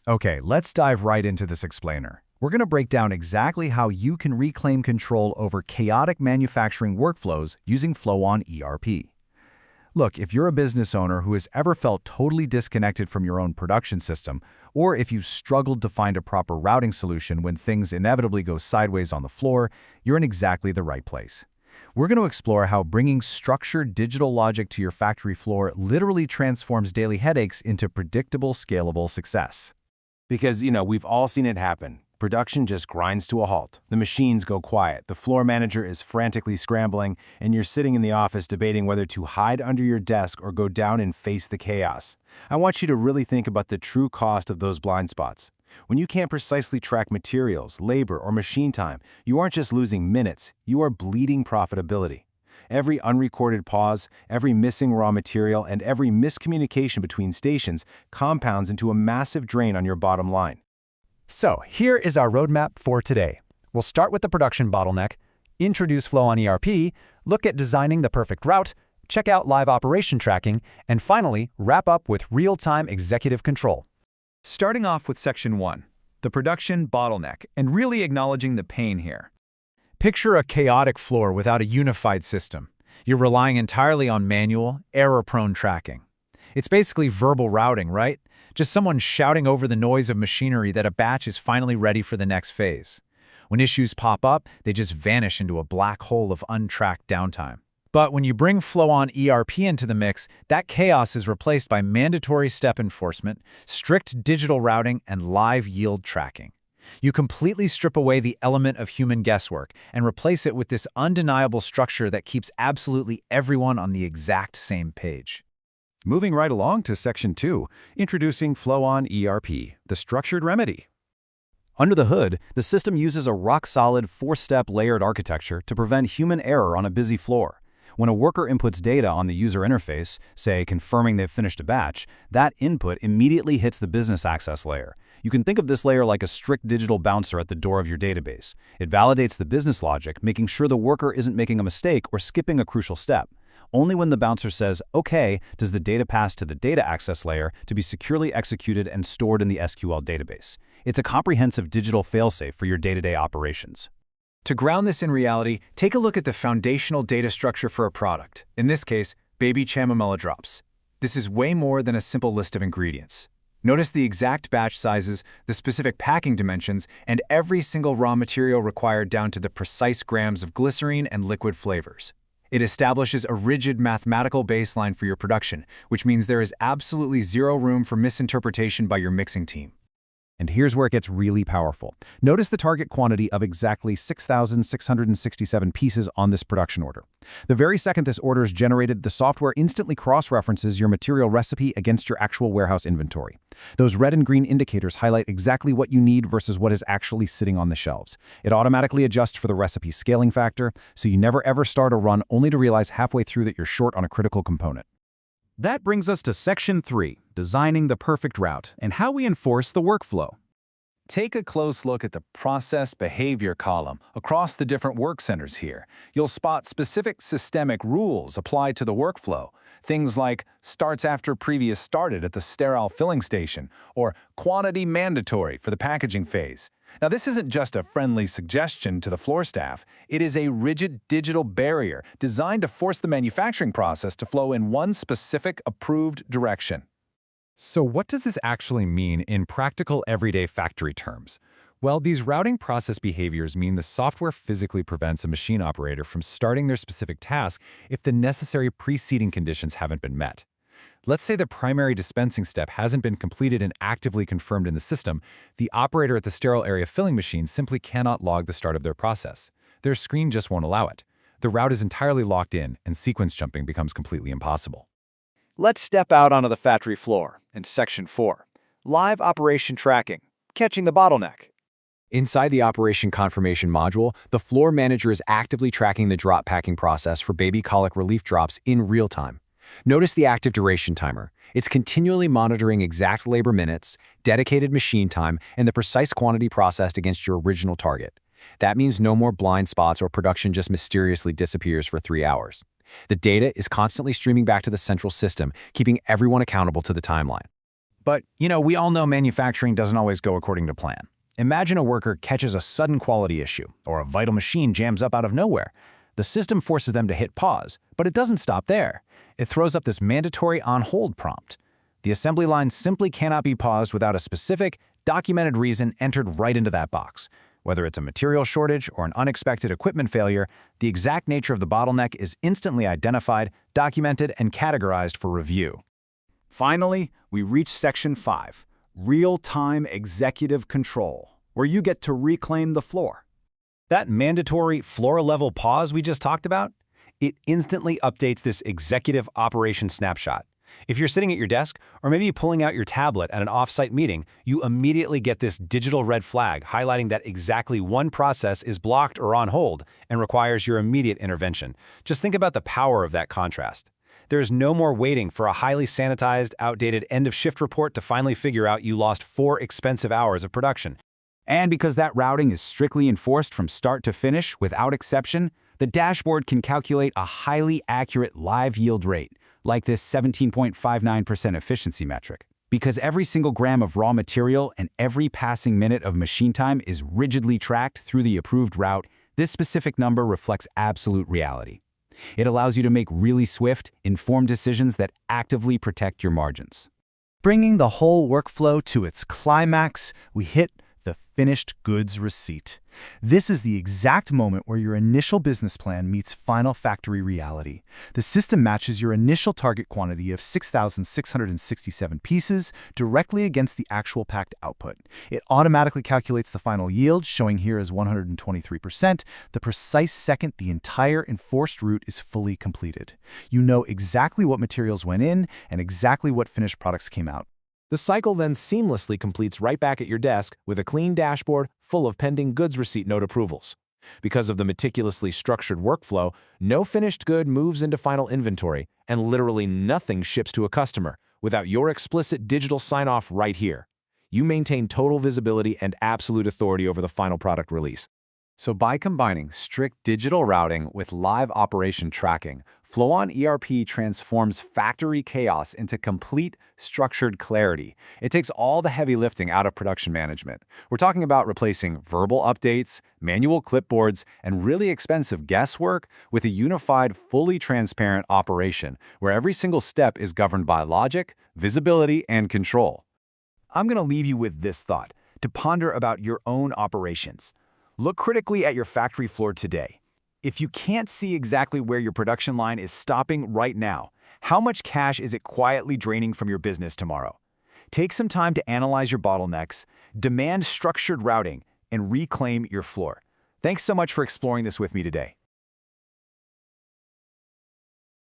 Okay, let's dive right into this explainer. We're going to break down exactly how you can reclaim control over chaotic manufacturing workflows using FlowOn ERP. Look, if you're a business owner who has ever felt totally disconnected from your own production system, or if you've struggled to find a proper routing solution when things inevitably go sideways on the floor, you're in exactly the right place. We're going to explore how bringing structured digital logic to your factory floor literally transforms daily headaches into predictable, scalable success. Because, we've all seen it happen. Production just grinds to a halt. The machines go quiet, the floor manager is frantically scrambling, and you're sitting in the office debating whether to hide under your desk or go down and face the chaos. I want you to really think about the true cost of those blind spots. When you can't precisely track materials, labor, or machine time, you aren't just losing minutes, you are bleeding profitability. Every unrecorded pause, every missing raw material, and every miscommunication between stations compounds into a massive drain on your bottom line. So, here is our roadmap for today. We'll start with the production bottleneck, introduce FlowOn ERP, look at designing the perfect route, check out live operation tracking, and finally, wrap up with real-time executive control. Starting off with Section 1, the production bottleneck, and really acknowledging the pain here. Picture a chaotic floor without a unified system. You're relying entirely on manual, error-prone tracking. It's basically verbal routing, right? Just someone shouting over the noise of machinery that a batch is finally ready for the next phase. When issues pop up, they just vanish into a black hole of untracked downtime. But when you bring FlowOn ERP into the mix, that chaos is replaced by mandatory step enforcement, strict digital routing, and live yield tracking. You completely strip away the element of human guesswork and replace it with this undeniable structure that keeps absolutely everyone on the exact same page. Moving right along to Section 2, introducing FlowOn ERP, the structured remedy. Under the hood, the system uses a rock-solid, four-step layered architecture to prevent human error on a busy floor. When a worker inputs data on the user interface, say confirming they've finished a batch, that input immediately hits the business access layer. You can think of this layer like a strict digital bouncer at the door of your database. It validates the business logic, making sure the worker isn't making a mistake or skipping a crucial step. Only when the bouncer says, OK, does the data pass to the data access layer to be securely executed and stored in the SQL database. It's a comprehensive digital failsafe for your day-to-day operations. To ground this in reality, take a look at the foundational data structure for a product. In this case, baby chamomile drops. This is way more than a simple list of ingredients. Notice the exact batch sizes, the specific packing dimensions, and every single raw material required down to the precise grams of glycerine and liquid flavors. It establishes a rigid mathematical baseline for your production, which means there is absolutely zero room for misinterpretation by your mixing team. And here's where it gets really powerful. Notice the target quantity of exactly 6,667 pieces on this production order. The very second this order is generated, the software instantly cross-references your material recipe against your actual warehouse inventory. Those red and green indicators highlight exactly what you need versus what is actually sitting on the shelves. It automatically adjusts for the recipe scaling factor, so you never ever start a run only to realize halfway through that you're short on a critical component. That brings us to Section 3, designing the perfect route and how we enforce the workflow. Take a close look at the process behavior column across the different work centers here. You'll spot specific systemic rules applied to the workflow. Things like starts after previous started at the sterile filling station or quantity mandatory for the packaging phase. Now, this isn't just a friendly suggestion to the floor staff. It is a rigid digital barrier designed to force the manufacturing process to flow in one specific approved direction. So what does this actually mean in practical everyday factory terms? Well, these routing process behaviors mean the software physically prevents a machine operator from starting their specific task if the necessary preceding conditions haven't been met. Let's say the primary dispensing step hasn't been completed and actively confirmed in the system. The operator at the sterile area filling machine simply cannot log the start of their process. Their screen just won't allow it. The route is entirely locked in, and sequence jumping becomes completely impossible. Let's step out onto the factory floor in Section 4, live operation tracking, catching the bottleneck. Inside the Operation Confirmation module, the floor manager is actively tracking the drop packing process for baby colic relief drops in real time. Notice the active duration timer. It's continually monitoring exact labor minutes, dedicated machine time, and the precise quantity processed against your original target. That means no more blind spots or production just mysteriously disappears for 3 hours. The data is constantly streaming back to the central system, keeping everyone accountable to the timeline. But, we all know manufacturing doesn't always go according to plan. Imagine a worker catches a sudden quality issue, or a vital machine jams up out of nowhere. The system forces them to hit pause, but it doesn't stop there. It throws up this mandatory on-hold prompt. The assembly line simply cannot be paused without a specific, documented reason entered right into that box. Whether it's a material shortage or an unexpected equipment failure, the exact nature of the bottleneck is instantly identified, documented, and categorized for review. Finally, we reach Section 5, Real-Time Executive Control, where you get to reclaim the floor. That mandatory floor-level pause we just talked about, it instantly updates this executive operation snapshot. If you're sitting at your desk, or maybe pulling out your tablet at an off-site meeting, you immediately get this digital red flag highlighting that exactly one process is blocked or on hold and requires your immediate intervention. Just think about the power of that contrast. There is no more waiting for a highly sanitized, outdated end-of-shift report to finally figure out you lost 4 expensive hours of production. And because that routing is strictly enforced from start to finish without exception, the dashboard can calculate a highly accurate live yield rate, like this 17.59% efficiency metric. Because every single gram of raw material and every passing minute of machine time is rigidly tracked through the approved route, this specific number reflects absolute reality. It allows you to make really swift, informed decisions that actively protect your margins. Bringing the whole workflow to its climax, we hit the finished goods receipt. This is the exact moment where your initial business plan meets final factory reality. The system matches your initial target quantity of 6,667 pieces directly against the actual packed output. It automatically calculates the final yield, showing here as 123%, the precise second the entire enforced route is fully completed. You know exactly what materials went in and exactly what finished products came out. The cycle then seamlessly completes right back at your desk with a clean dashboard full of pending goods receipt note approvals. Because of the meticulously structured workflow, no finished good moves into final inventory, and literally nothing ships to a customer without your explicit digital sign-off right here. You maintain total visibility and absolute authority over the final product release. So by combining strict digital routing with live operation tracking, FlowOn ERP transforms factory chaos into complete, structured clarity. It takes all the heavy lifting out of production management. We're talking about replacing verbal updates, manual clipboards, and really expensive guesswork with a unified, fully transparent operation where every single step is governed by logic, visibility, and control. I'm going to leave you with this thought to ponder about your own operations. Look critically at your factory floor today. If you can't see exactly where your production line is stopping right now, how much cash is it quietly draining from your business tomorrow? Take some time to analyze your bottlenecks, demand structured routing, and reclaim your floor. Thanks so much for exploring this with me today.